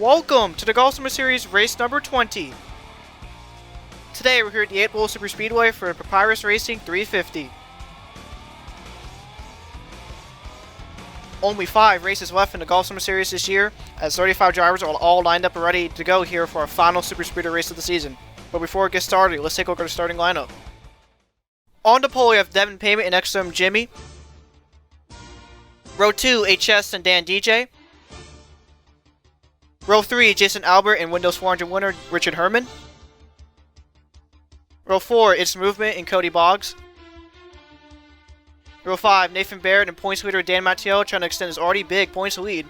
Welcome to the Golf Summer Series race number 20. Today we're here at the 8 Bowl Superspeedway for Papyrus Racing 350. Only 5 races left in the Golf Summer Series this year, as 35 drivers are all lined up and ready to go here for our final Superspeedway race of the season. But before it gets started, let's take a look at the starting lineup. On the pole we have Dominick Payment and Exzel Jimmy. Row 2, HS and Dan DJ. Row 3, Jason Albert and Windows 400 winner Richard Herman. Row 4, It's Movement and Cody Boggs. Row 5, Nathan Baird and points leader Dan Mattiello trying to extend his already big points lead.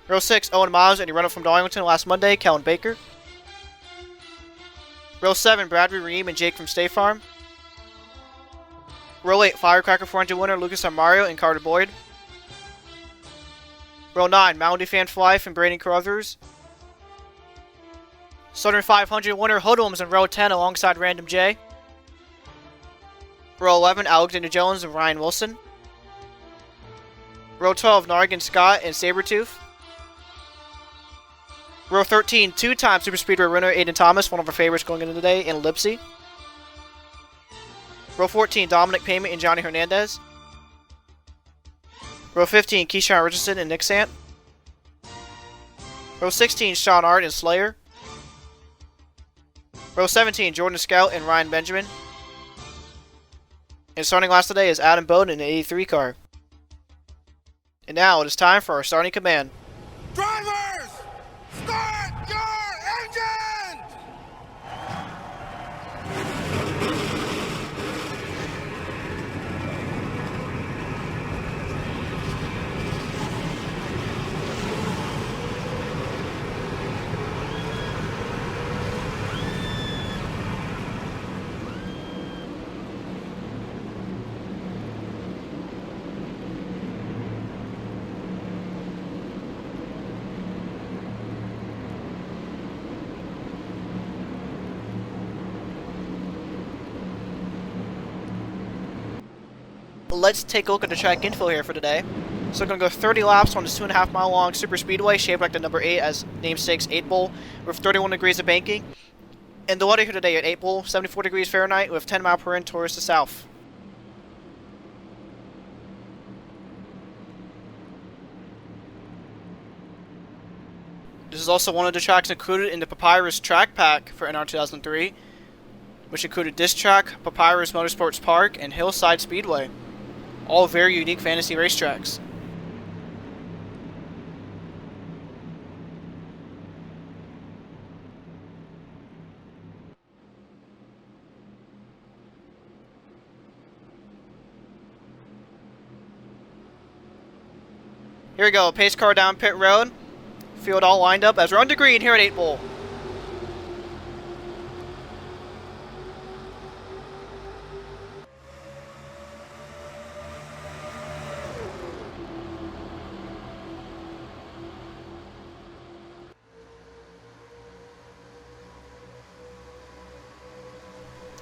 Row 6, Owen Miles and the runner from Darlington last Monday, Kellen Baker. Row 7, Bradley Ream and Jake from State Farm. Row 8, Firecracker 400 winner Lucas Amario and Carter Boyd. Row 9, Mountain Dew Fan for Life and Brandon Carruthers. Southern 500 winner Hoodlums in row 10 alongside Random J. Row 11, Alexander Jones and Ryan Wilson. Row 12, Nargan Scott and Sabretooth. Row 13, two-time Superspeedway winner Aiden Thomas, one of our favorites going into the day, in Lipsy. Row 14, Dominick Payment and Johnny Hernandez. Row 15, Keyshawn Richardson and Nick Sant. Row 16, Sean Art and Slayer. Row 17, Jordan Scout and Ryan Benjamin. And starting last today is Adam Bowden in the 83 car. And now it is time for our starting command. Drivers, start your engines! Let's take a look at the track info here for today. So we're going to go 30 laps on this 2.5 mile long super speedway, shaped like the number 8 as namesake's 8 Bowl, with 31 degrees of banking. And the weather here today at 8 Bowl, 74 degrees Fahrenheit with 10 miles per hour towards the south. This is also one of the tracks included in the Papyrus track pack for NR2003, which included this track, Papyrus Motorsports Park, and Hillside Speedway. All very unique fantasy racetracks. Here we go, pace car down pit road. Field all lined up as we're under green here at 8 Bowl.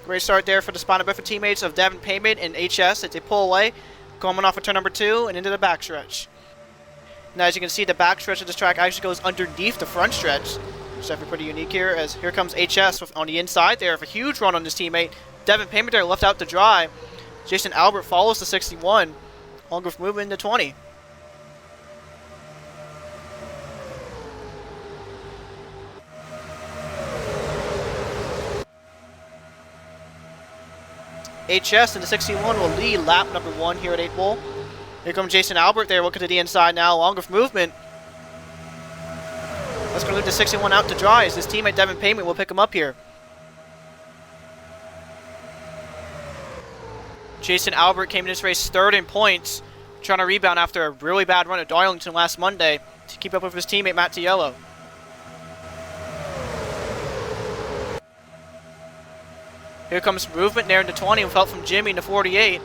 Great start there for the Spina Bifida teammates of Dominick Payment and HS as they pull away, coming off of turn number 2 and into the backstretch. Now as you can see, the backstretch of this track actually goes underneath the front stretch, which is definitely pretty unique here, as here comes HS on the inside there with a huge run on his teammate. Dominick Payment there left out to dry. Jason Albert follows the 61, along with movement into 20. HS in the 61 will lead lap number 1 here at 8 Bowl. Here comes Jason Albert there, looking to the inside now, along with movement. That's going to leave the 61 out to dry as his teammate Dominick Payment will pick him up here. Jason Albert came in this race 3rd in points, trying to rebound after a really bad run at Darlington last Monday to keep up with his teammate Mattiello. Here comes movement there in the 20 with help from Jimmy in the 48.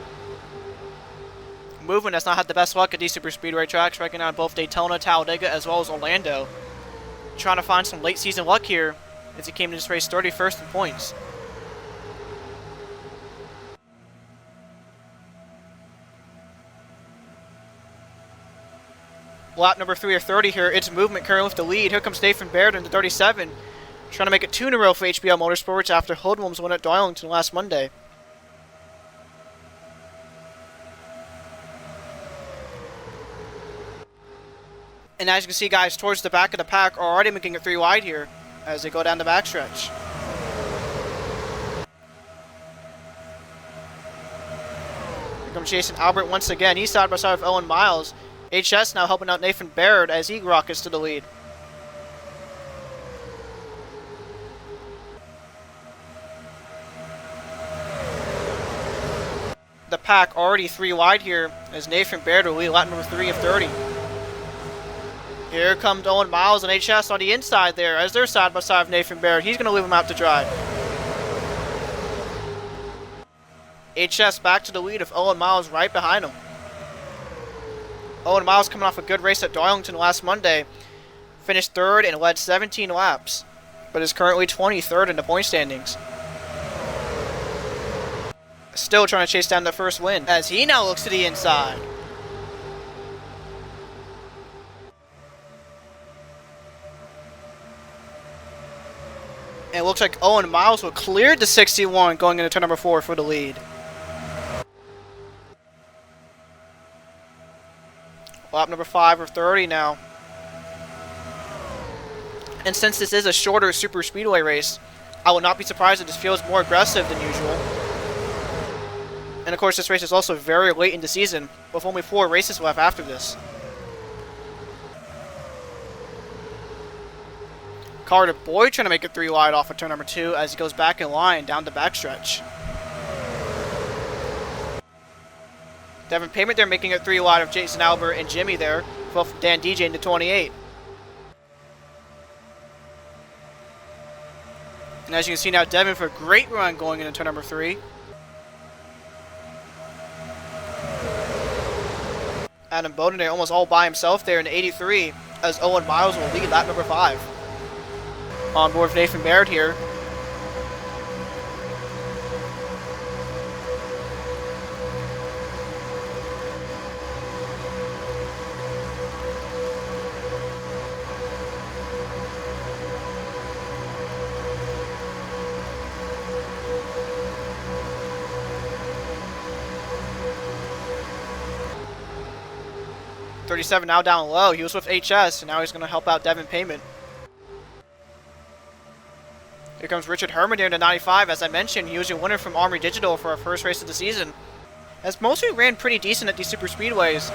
Movement has not had the best luck at these super speedway tracks, striking out both Daytona, Talladega, as well as Orlando. Trying to find some late season luck here as he came to this race 31st in points. Lap number 3 of 30 here. It's Movement currently with the lead. Here comes Nathan Baird into 37. Trying to make it 2 in a row for HBL Motorsports after Hoodlum's win at Darlington last Monday. And as you can see, guys, towards the back of the pack are already making it 3 wide here as they go down the backstretch. Here comes Jason Albert once again. He's side by side with Owen Miles. HS now helping out Nathan Baird as he rockets to the lead. The pack already 3 wide here as Nathan Baird will lead lap number 3 of 30. Here comes Owen Miles and HS on the inside there as they're side by side with Nathan Baird. He's going to leave him out to dry. HS back to the lead with Owen Miles right behind him. Owen Miles coming off a good race at Darlington last Monday. Finished 3rd and led 17 laps, but is currently 23rd in the point standings. Still trying to chase down the first win as he now looks to the inside. And it looks like Owen Miles will clear the 61 going into turn number 4 for the lead. Lap number 5 of 30 now. And since this is a shorter super speedway race, I would not be surprised if this feels more aggressive than usual. And of course, this race is also very late in the season, with only 4 races left after this. Carter Boyd trying to make it 3 wide off of turn number 2 as he goes back in line down the backstretch. Devin Payment there making it 3 wide of Jason Albert and Jimmy there, both Dan DJ into 28. And as you can see now, Devin for a great run going into turn number 3. Adam Bowden there almost all by himself there in 83 as Owen Miles will lead lap number 5. On board with Nathan Baird here. .37 now down low. He was with HS, and now he's going to help out Devin Payment. Here comes Richard Herman there into 95. As I mentioned, he was a winner from Armory Digital for our first race of the season. As mostly ran pretty decent at these super speedways.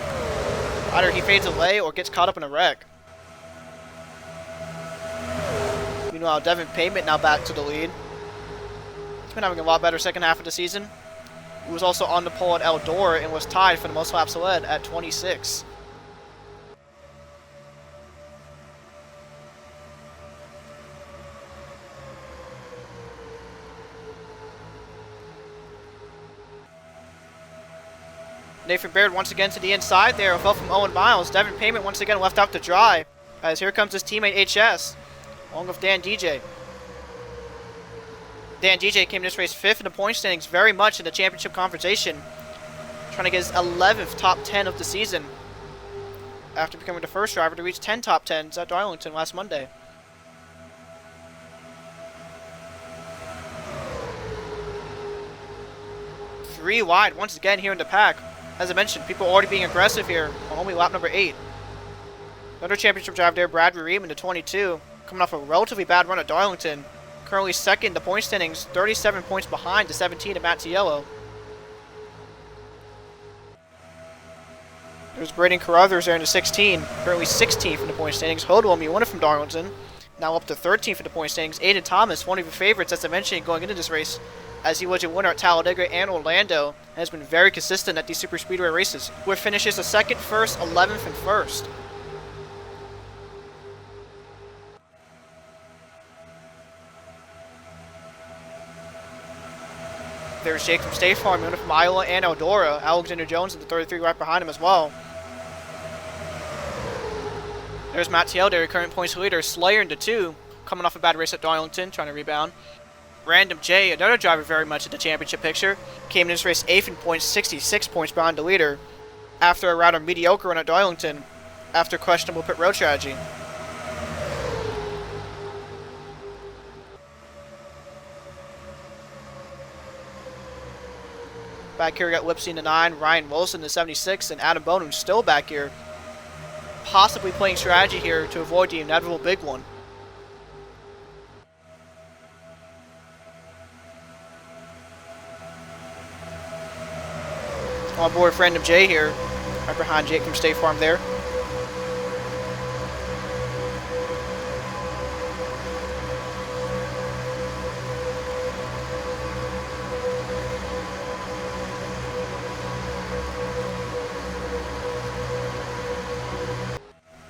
Either he fades away or gets caught up in a wreck. Meanwhile, Devin Payment now back to the lead. He's been having a lot better second half of the season. He was also on the pole at Eldora and was tied for the most laps led at 26. Nathan Baird once again to the inside there, fell from Owen Miles. Devin Payment once again left out to dry, as here comes his teammate HS, along with Dan DJ. Dan DJ came in this race 5th in the point standings, very much in the championship conversation, trying to get his 11th top 10 of the season, after becoming the first driver to reach 10 top 10s at Darlington last Monday. Three wide once again here in the pack. As I mentioned, people already being aggressive here on only lap number 8. Another championship driver there, Brad Reem into 22, coming off a relatively bad run at Darlington. Currently 2nd in the point standings, 37 points behind the 17 of Matt Tiello. There's Braden Carruthers there into 16, currently 16th in the point standings. Hoodlum, you won it from Darlington, now up to 13th in the point standings. Aiden Thomas, one of your favorites, as I mentioned, going into this race, as he was a winner at Talladega and Orlando, and has been very consistent at these super speedway races, with finishes of 2nd, 1st, 11th, and 1st. There's Jake from State Farm, winner from Iowa and Eldora. Alexander Jones in the 33 right behind him as well. There's Matt Tiel there, current points leader. Slayer into 2, coming off a bad race at Darlington, trying to rebound. Random J, another driver very much in the championship picture, came in this race 8th in points, 66 points behind the leader. After a rather mediocre run at Darlington, after questionable pit road strategy. Back here, we got Lipsy in the 9, Ryan Wilson in the 76, and Adam Bowden still back here. Possibly playing strategy here to avoid the inevitable big one. On board Random J here, right behind Jake from State Farm there.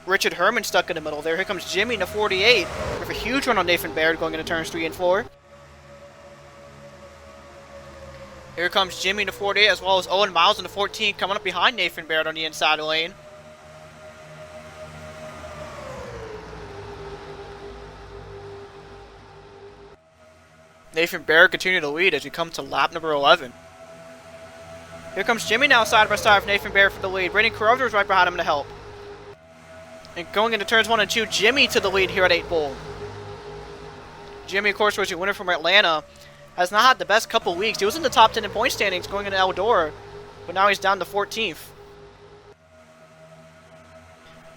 Richard Herman stuck in the middle there. Here comes Jimmy in the 48 with a huge run on Nathan Baird going into turns 3 and 4. Here comes Jimmy in the 48 as well as Owen Miles in the 14 coming up behind Nathan Baird on the inside lane. Nathan Baird continuing to lead as we come to lap number 11. Here comes Jimmy now side by side with Nathan Baird for the lead. Brandon Carruthers right behind him to help. And going into turns 1 and 2, Jimmy to the lead here at 8 Bowl. Jimmy, of course, was your winner from Atlanta. Has not had the best couple weeks. He was in the top 10 in point standings going into Eldora, but now he's down to 14th.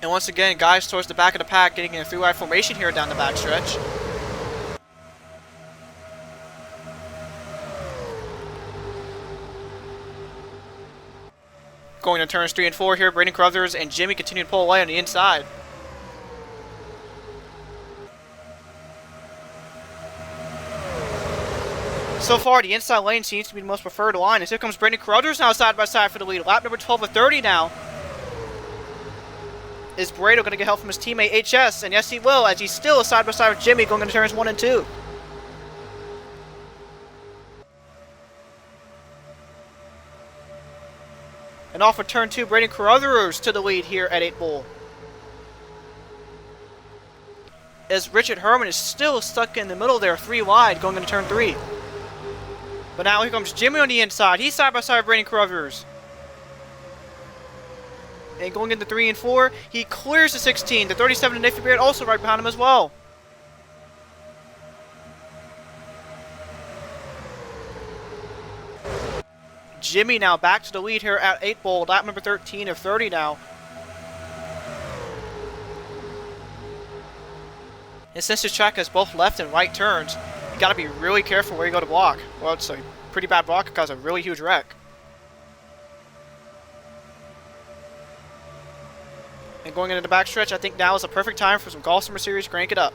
And once again, guys towards the back of the pack, getting in a 3-wide formation here down the backstretch. Going to turns 3 and 4 here, Brandon Carruthers and Jimmy continue to pull away on the inside. So far, the inside lane seems to be the most preferred line. As here comes Brandon Carruthers now side by side for the lead. Lap number 12 of 30 now. Is Brado going to get help from his teammate HS? And yes, he will, as he's still side by side with Jimmy going into turns 1 and 2. And off of turn 2, Brandon Carruthers to the lead here at 8 Bowl. As Richard Herman is still stuck in the middle there, 3 wide, going into turn 3. But now here comes Jimmy on the inside. He's side by side with Brandon Carruthers. And going into 3 and 4, he clears the 16. The 37 to Nathan Baird also right behind him as well. Jimmy now back to the lead here at 8 Bowl, lap number 13 of 30 now. And since this track has both left and right turns, you got to be really careful where you go to block. Well, it's a pretty bad block because of a really huge wreck. And going into the backstretch, I think now is the perfect time for some Golf Summer Series, crank it up.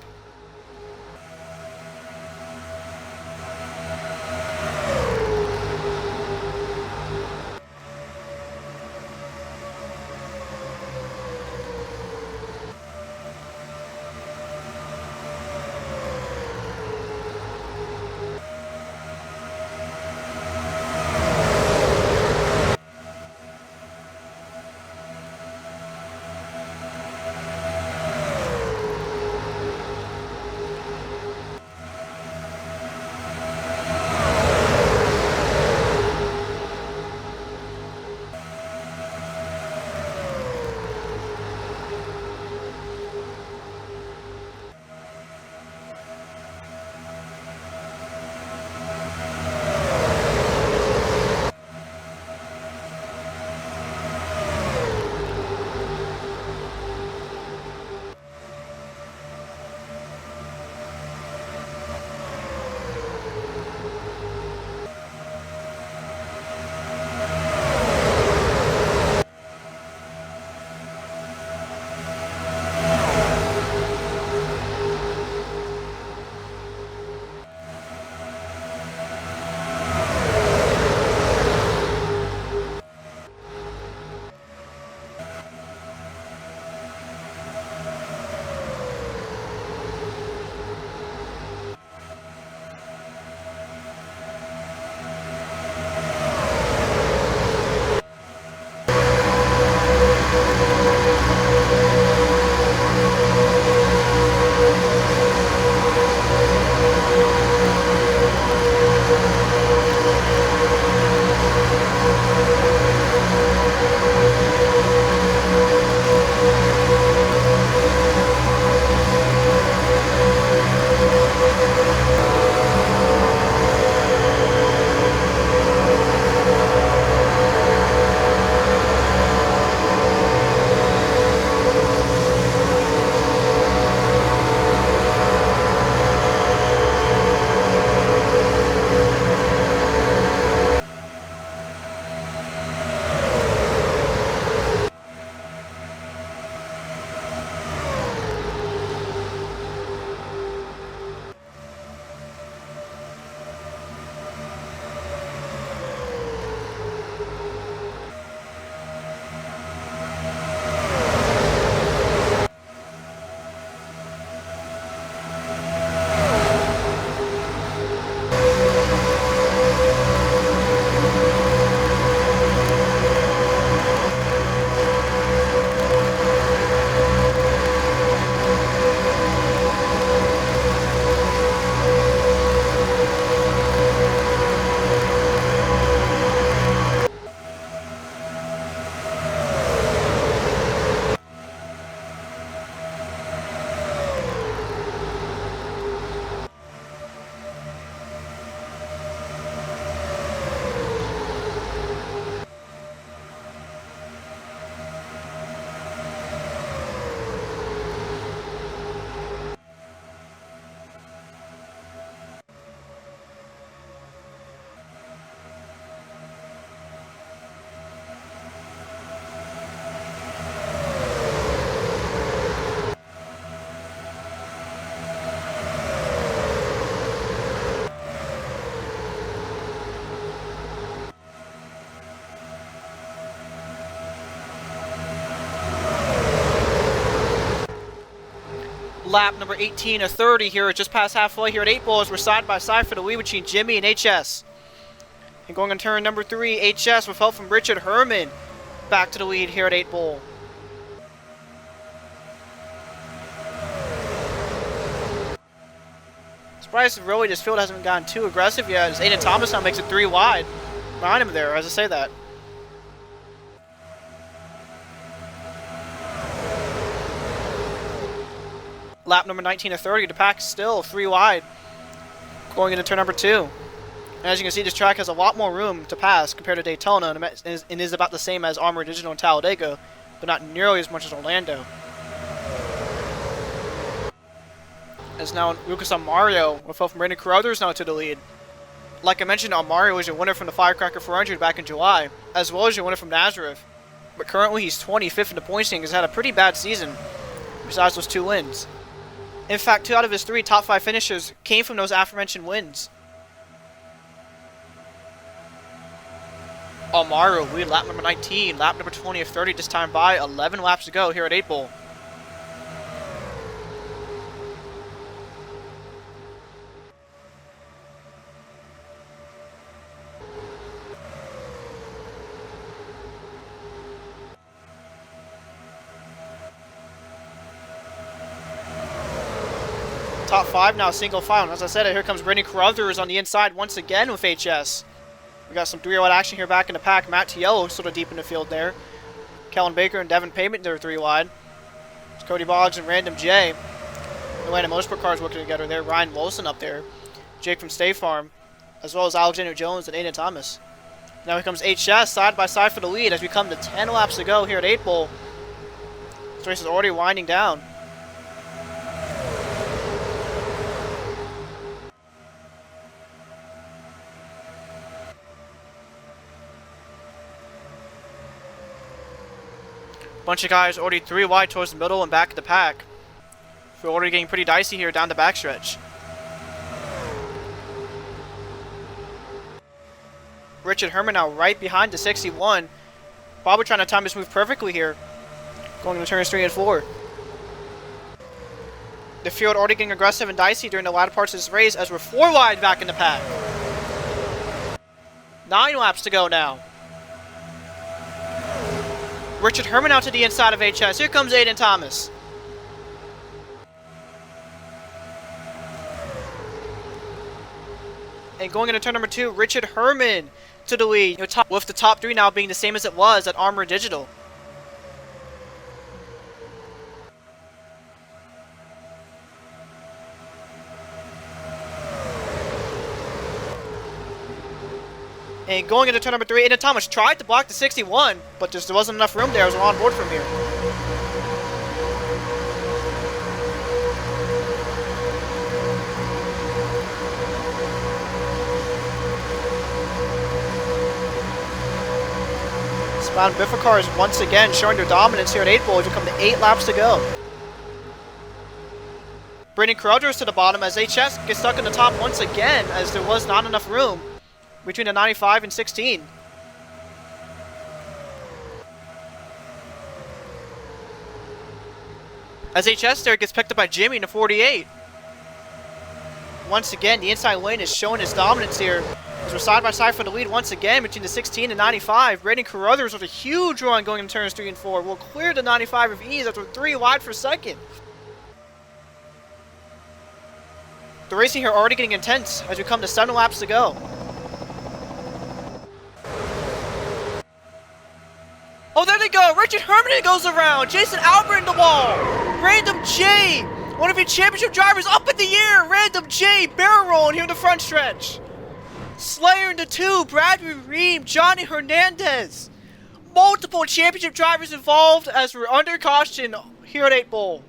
lap number 18 or 30 here, just past halfway here at 8 Ball as we're side by side for the lead between Jimmy and HS. And going on turn number 3, HS with help from Richard Herman back to the lead here at 8 Ball. Surprised really this field hasn't gotten too aggressive yet as Aiden Thomas now makes it 3 wide behind him there as I say that. Lap number 19 to 30, the pack still 3 wide going into turn number 2. And as you can see, this track has a lot more room to pass compared to Daytona and is about the same as Armor Digital and Talladega, but not nearly as much as Orlando. As now Lucas Amario with help from Brandon Carruthers now to the lead. Like I mentioned, Amario was your winner from the Firecracker 400 back in July, as well as your winner from Nazareth. But currently he's 25th in the points standings, has had a pretty bad season, besides those 2 wins. In fact, 2 out of his 3 top 5 finishes came from those aforementioned wins. Amario lead lap number 19, lap number 20 of 30 this time by 11 laps to go here at 8 Ball. Top 5 now, single file. And as I said, here comes Brandon Carruthers on the inside once again with HS. We got some 3 wide action here back in the pack. Matt Tiello sort of deep in the field there. Kellen Baker and Devin Payment, they're 3 wide. It's Cody Boggs and Random J. Atlanta Motorsport Cars working together there. Ryan Wilson up there. Jake from State Farm. As well as Alexander Jones and Aiden Thomas. Now here comes HS side by side for the lead as we come to 10 laps to go here at 8 Ball. This race is already winding down. Bunch of guys already 3 wide towards the middle and back of the pack. We're already getting pretty dicey here down the backstretch. Richard Herman now right behind the 61. Bobby trying to time this move perfectly here. Going to turns 3 and 4. The field already getting aggressive and dicey during the latter parts of this race as we're 4 wide back in the pack. 9 laps to go now. Richard Herman out to the inside of HS. Here comes Aiden Thomas. And going into turn number 2, Richard Herman to the lead. With the top 3 now being the same as it was at Armor Digital. And going into turn number 3, Aiden Thomas tried to block the 61, but there wasn't enough room there as we're on board from here. Spawn Biffa cars once again showing their dominance here at 8 Ball as we come to 8 laps to go. Brandon Carruthers to the bottom as HS gets stuck in the top once again as there was not enough room between the 95 and 16. As HS there gets picked up by Jimmy in the 48. Once again, the inside lane is showing its dominance here as we're side by side for the lead once again between the 16 and 95. Brandon Carruthers with a huge run going into turns 3 and 4 will clear the 95 of ease after 3 wide for second. The racing here already getting intense as we come to 7 laps to go. Oh, there they go! Richard Herman goes around! Jason Albert in the wall! Random J! One of your championship drivers up in the air! Random J barrel rolling here in the front stretch! Slayer in the 2, Bradley Ream, Johnny Hernandez! Multiple championship drivers involved as we're under caution here at 8 Ball.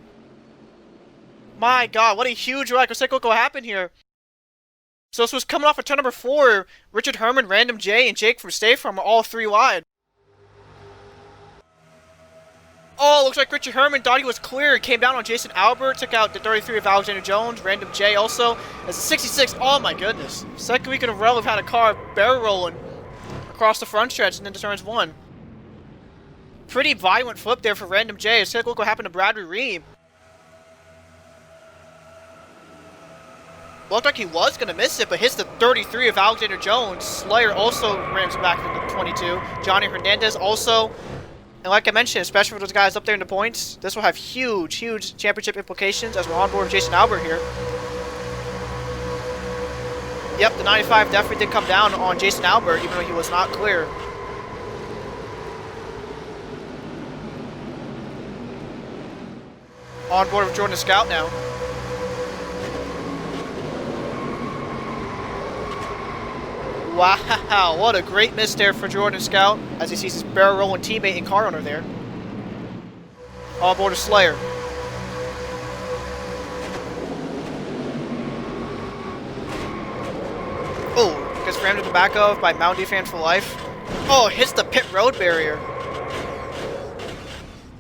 My god, what a huge wreck. Let's take a look at what happened here. So this was coming off of turn number 4. Richard Herman, Random J, and Jake from State Farm are all 3 wide. Oh, looks like Richard Herman thought he was clear. Came down on Jason Albert. Took out the 33 of Alexander Jones. Random J also. As the 66. Oh my goodness. Second week in a row we've had a car barrel rolling across the front stretch and into turns 1. Pretty violent flip there for Random J. Let's take a look what happened to Bradley Ream. Looked like he was going to miss it, but hits the 33 of Alexander Jones. Slayer also rams back into the 22. Johnny Hernandez also. And like I mentioned, especially for those guys up there in the points, this will have huge, huge championship implications as we're on board with Jason Albert here. Yep, the 95 definitely did come down on Jason Albert, even though he was not clear. On board with Jordan Scout now. Wow, what a great miss there for Jordan Scout as he sees his barrel rolling teammate and car owner there. On board with Slayer. Oh, gets rammed in the back of by Mountain Dew fan for life. Oh, hits the pit road barrier.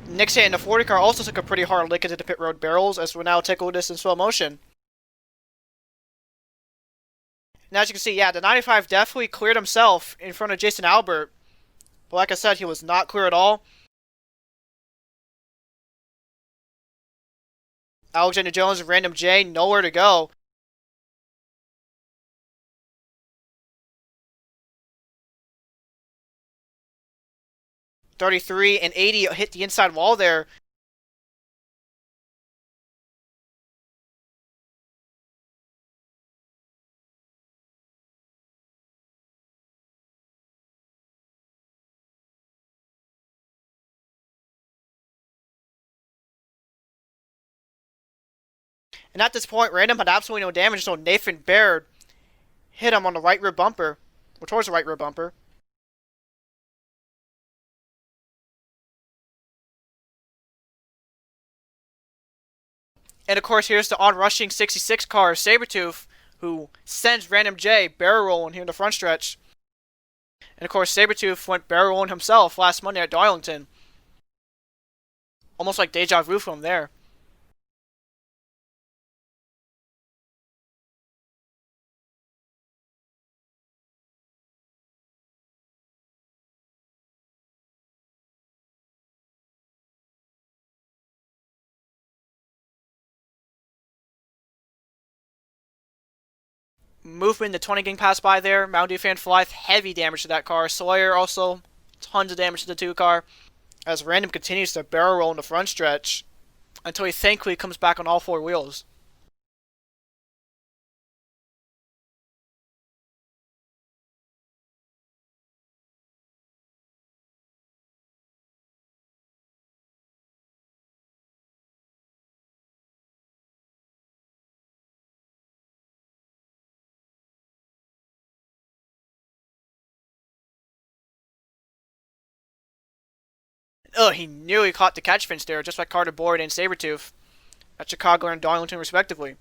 Nick's hit in the 40 car also took a pretty hard lick into the pit road barrels as we'll now take a look at this in slow motion. And as you can see, yeah, the 95 definitely cleared himself in front of Jason Albert. But like I said, he was not clear at all. Alexander Jones and Random J, nowhere to go. .33 and 80 hit the inside wall there. And at this point, Random had absolutely no damage until Nathan Baird hit him on the right rear bumper, or towards the right rear bumper. And of course, here's the on-rushing 66 car, Sabretooth, who sends Random J barrel rolling here in the front stretch. And of course, Sabretooth went barrel rolling himself last Monday at Darlington. Almost like deja vu from there. Movement, the 20 getting passed by there. Mountain Dew fan for life, heavy damage to that car. Sawyer also, tons of damage to the 2 car. As Random continues to barrel roll in the front stretch until he thankfully comes back on all 4 wheels. Oh, he nearly caught the catch fence there, just like Carter Boyd and Sabretooth at Chicago and Darlington, respectively.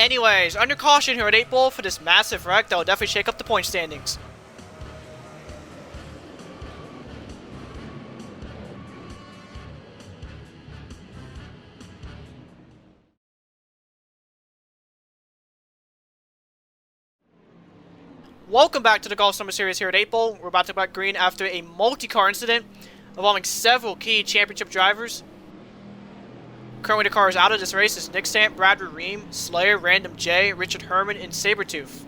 Anyways, under caution here at 8 Bowl for this massive wreck that will definitely shake up the point standings. Welcome back to the Golf Summer Series here at 8 Bowl. We're about to go back green after a multi-car incident involving several key championship drivers. Currently the cars out of this race is Nick Stamp, Bradford Ream, Slayer, Random J, Richard Herman, and Sabretooth.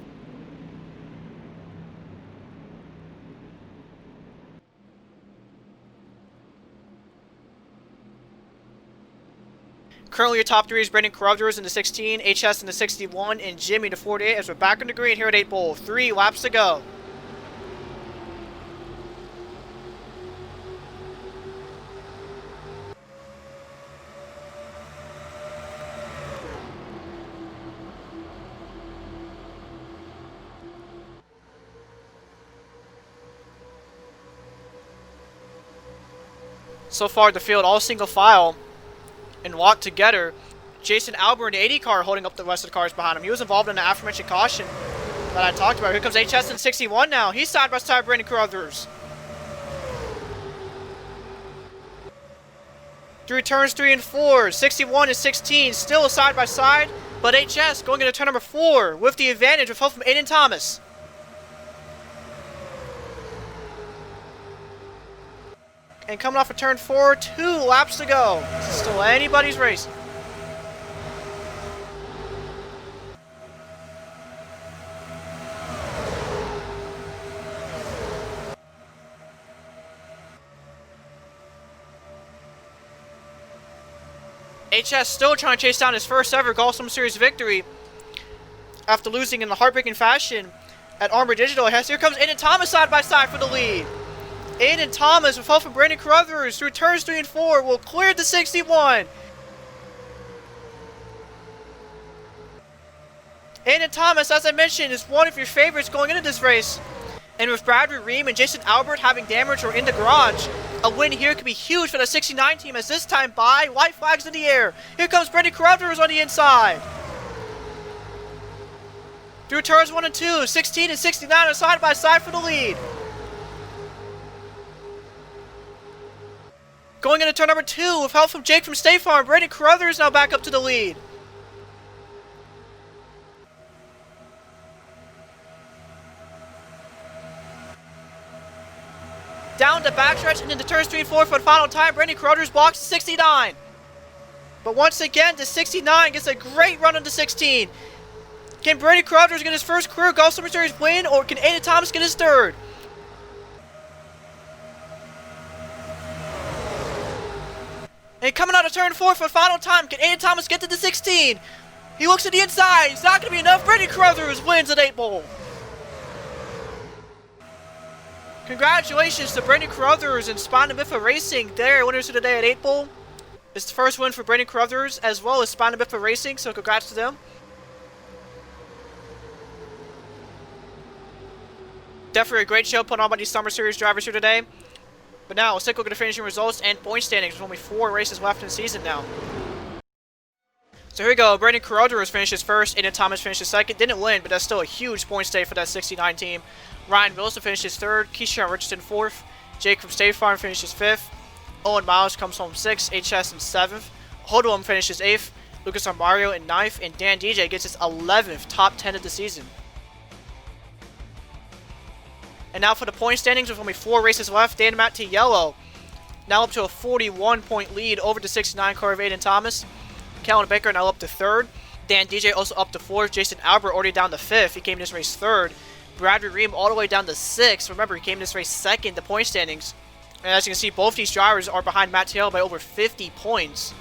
Currently your top 3 is Brendan Carruthers in the 16, HS in the 61, and Jimmy in the 48 as we're back on the green here at 8 Bowl. 3 laps to go. So far the field all single file and locked together. Jason Albert in the 80 car holding up the rest of the cars behind him. He was involved in the aforementioned caution that I talked about. Here comes HS in 61 now. He's side by side with Brandon Carruthers. Through turns 3 and 4, 61 and 16 still side by side, but HS going into turn number 4 with the advantage with help from Aiden Thomas. And coming off of turn 4, 2 laps to go. This is still anybody's race. HS still trying to chase down his first ever Golf Summer Series victory after losing in the heartbreaking fashion at Armor Digital. Here comes Aiden Thomas side by side for the lead. Aiden Thomas, with help from Brandon Carruthers through turns 3 and 4, will clear the 61. Aiden Thomas, as I mentioned, is one of your favorites going into this race. And with Bradley Ream and Jason Albert having damage or in the garage, a win here could be huge for the 69 team, as this time by white flags in the air. Here comes Brandon Carruthers on the inside. Through turns 1 and 2, 16 and 69 are side by side for the lead. Going into turn number 2 with help from Jake from State Farm, Brandon Carruthers now back up to the lead. Down the backstretch and into turns 3 and 4 for the final time. Brandon Carruthers blocks 69. But once again, the 69 gets a great run on the 16. Can Brandon Carruthers get his first career Golf Summer Series win, or can Aiden Thomas get his third? And coming out of turn 4 for the final time, can Aiden Thomas get to the 16? He looks to the inside. It's not going to be enough. Brandon Carruthers wins at 8 Bowl. Congratulations to Brandon Carruthers and Papyrus Racing. They're winners of the day at 8 Bowl. It's the first win for Brandon Carruthers as well as Papyrus Racing, so congrats to them. Definitely a great show put on by these Summer Series drivers here today. But now, let's take a look at the finishing results and point standings with only 4 races left in the season now. So here we go. Brandon Carruthers finishes first. Aiden Thomas finishes second. Didn't win, but that's still a huge point stay for that 69 team. Ryan Wilson finishes third. Keyshawn Richardson fourth. Jake from State Farm finishes fifth. Owen Miles comes home sixth. HS in seventh. Hoodlum finishes eighth. Lucas Armario in ninth. And Dan DJ gets his 11th top 10 of the season. And now for the point standings with only 4 races left. Dan Matt to yellow. Now up to a 41-point lead over the 69 car of Aiden Thomas. Kellen Baker now up to third. Dan DJ also up to fourth. Jason Albert already down to fifth. He came this race third. Bradley Ream all the way down to 6th. Remember, he came this race second in the point standings. And as you can see, both these drivers are behind Matt Taylor by over 50 points.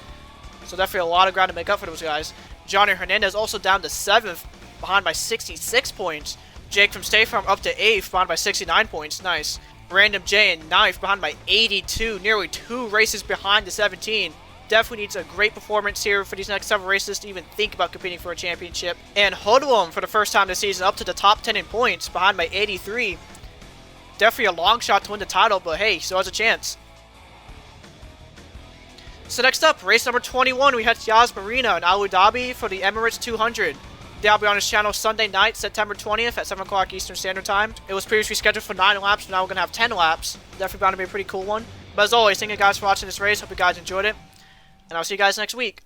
So definitely a lot of ground to make up for those guys. Johnny Hernandez also down to 7th, behind by 66 points. Jake from State Farm up to 8th, behind by 69 points. Nice. Random J in 9th, behind by 82. Nearly 2 races behind the 17. Definitely needs a great performance here for these next several races to even think about competing for a championship. And Hoodlum, for the first time this season, up to the top 10 in points, behind by 83. Definitely a long shot to win the title, but hey, still has a chance. So next up, race number 21, we had Yas Marina in Abu Dhabi for the Emirates 200. They'll be on his channel Sunday night, September 20th at 7 o'clock Eastern Standard Time. It was previously scheduled for 9 laps, but now we're going to have 10 laps. Definitely bound to be a pretty cool one. But as always, thank you guys for watching this race. Hope you guys enjoyed it. And I'll see you guys next week.